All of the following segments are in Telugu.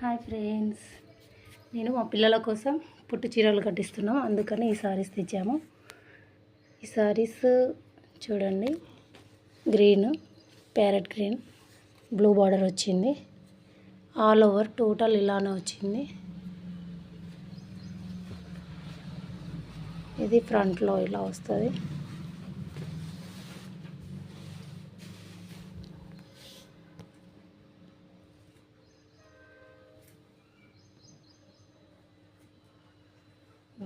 హాయ్ ఫ్రెండ్స్, నేను మా పిల్లల కోసం పుట్టు చీరలు కట్టిస్తున్నాం. అందుకని ఈ సారీస్ తెచ్చాము. ఈ సారీస్ చూడండి, green, parrot green, blue border వచ్చింది. ఆల్ ఓవర్ టోటల్ ఇలానే వచ్చింది. ఇది ఫ్రంట్లో ఇలా వస్తుంది.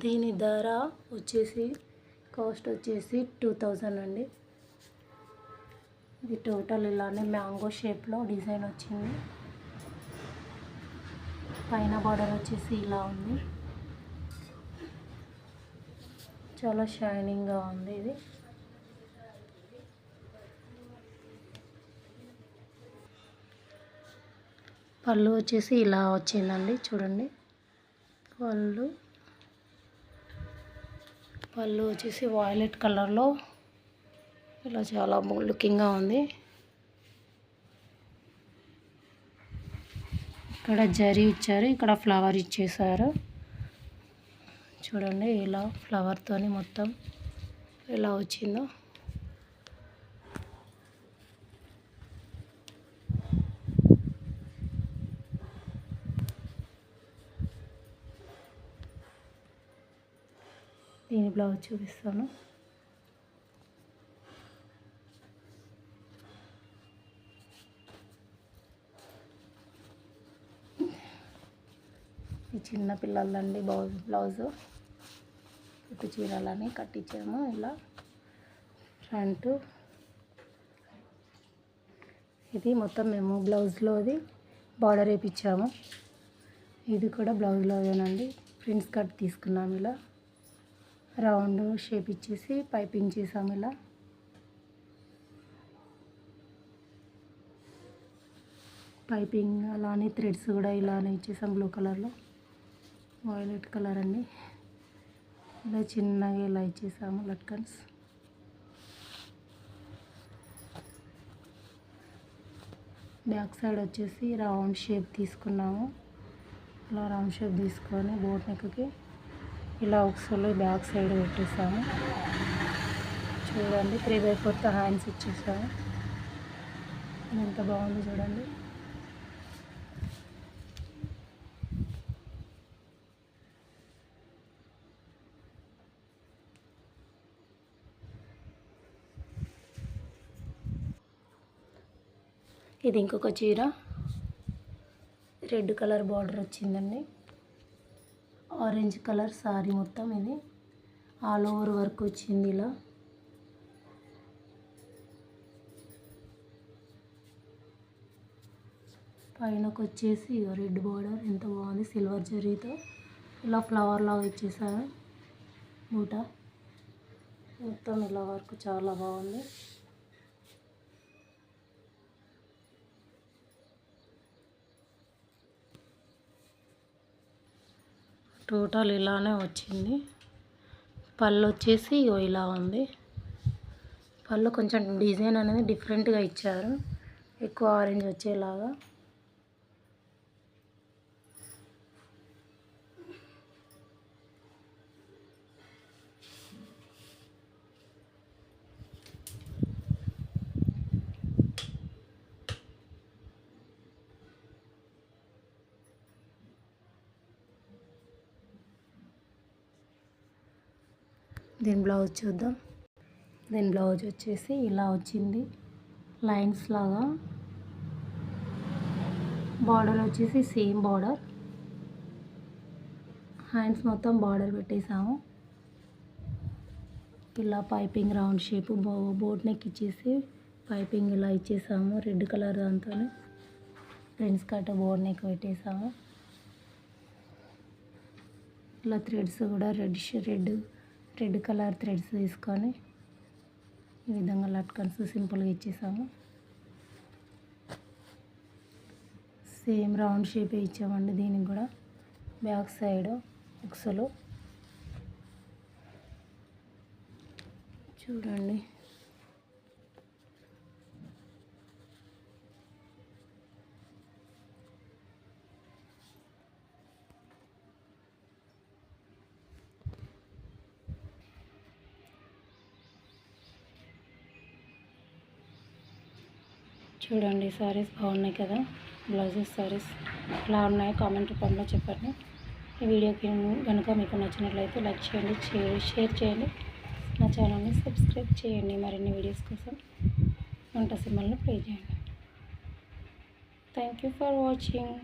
దీని ధర వచ్చేసి కాస్ట్ వచ్చేసి 2000 అండి. ఇది టోటల్ ఇలానే మ్యాంగో షేప్లో డిజైన్ వచ్చింది. పైన బార్డర్ వచ్చేసి ఇలా ఉంది. చాలా షైనింగ్గా ఉంది. ఇది పళ్ళు వచ్చేసి ఇలా వచ్చిందండి. చూడండి, పళ్ళు వచ్చేసి వాయిలెట్ కలర్లో ఇలా చాలా లుకింగ్గా ఉంది. ఇక్కడ జరీ ఇచ్చారు, ఇక్కడ ఫ్లవర్ ఇచ్చేసారు. చూడండి, ఇలా ఫ్లవర్తోని మొత్తం ఎలా వచ్చిందో. దీని బ్లౌజ్ చూపిస్తాను. ఈ చిన్న పిల్లలండి బ్లౌజు పుట్టు చీరలని కట్టించాము. ఇలా ఫ్రంట్ ఇది మొత్తం మేము బ్లౌజ్లోది బార్డర్ వేయించాము. ఇది కూడా బ్లౌజ్లోదేనండి. ప్రిన్స్ కట్ తీసుకున్నాము. ఇలా రౌండ్ షేప్ ఇచ్చేసి పైపింగ్ చేసాము. ఇలా పైపింగ్ అలానే థ్రెడ్స్ కూడా ఇలానే ఇచ్చేసాం. బ్లూ కలర్లో వాయిలెట్ కలర్ అండి. ఇలా చిన్నగా ఇలా ఇచ్చేసాము లట్కన్స్. బ్యాక్ సైడ్ వచ్చేసి రౌండ్ షేప్ తీసుకున్నాము. ఇలా రౌండ్ షేప్ తీసుకొని బోట్ నెక్కి ఇలా ఒకసారి బ్యాక్ సైడ్ పెట్టేసాము. చూడండి, 3/4 హ్యాండ్స్ ఇచ్చేసాము. ఎంత బాగుంది చూడండి. ఇది ఇంకొక చీర, రెడ్ కలర్ బార్డర్ వచ్చిందండి. ఆరెంజ్ కలర్ సారీ మొత్తం ఇది ఆల్ ఓవర్ వర్క్ వచ్చింది. ఇలా పైనకు వచ్చేసి రెడ్ బార్డర్ ఎంత బాగుంది. సిల్వర్ జరీతో ఇలా ఫ్లవర్ లాగా ఇచ్చేసారు. బూట మొత్తం ఇలా వర్క్ చాలా బాగుంది. టోటల్ ఇలానే వచ్చింది. పళ్ళు వచ్చేసి ఇలా ఉంది. పళ్ళు కొంచెం డిజైన్ అనేది డిఫరెంట్గా ఇచ్చారు, ఎక్కువ ఆరెంజ్ వచ్చేలాగా. దీని బ్లౌజ్ చూద్దాం. దీని బ్లౌజ్ వచ్చేసి ఇలా వచ్చింది, లైన్స్ లాగా. బార్డర్ వచ్చేసి సేమ్ బార్డర్. హ్యాండ్స్ మొత్తం బార్డర్ పెట్టేసాము. ఇలా piping round shape boat neck ఇచ్చేసి పైపింగ్ ఇలా ఇచ్చేసాము. రెడ్ కలర్ దాంతో ప్రిన్స్ కట్ బోట్ నెక్ పెట్టేసాము. ఇలా థ్రెడ్స్ కూడా రెడ్ కలర్ థ్రెడ్స్ తీసుకొని ఈ విధంగా లట్కన్స్ సింపుల్గా ఇచ్చేసాము. సేమ్ రౌండ్ షేప్ ఇచ్చామండి. దీనికి కూడా బ్యాక్ సైడ్ ఉక్సలు చూడండి. చూడండి సారీస్ బాగున్నాయి కదా. బ్లౌజెస్ సారీస్ ఎలా ఉన్నాయో కామెంట్ రూపంలో చెప్పండి. ఈ వీడియోకి కనుక మీకు నచ్చినట్లయితే లైక్ చేయండి, షేర్ చేయండి, నా ఛానల్ని సబ్స్క్రైబ్ చేయండి. మరిన్ని వీడియోస్ కోసం గంట సింబల్ని ప్లే చేయండి. Thank you for watching.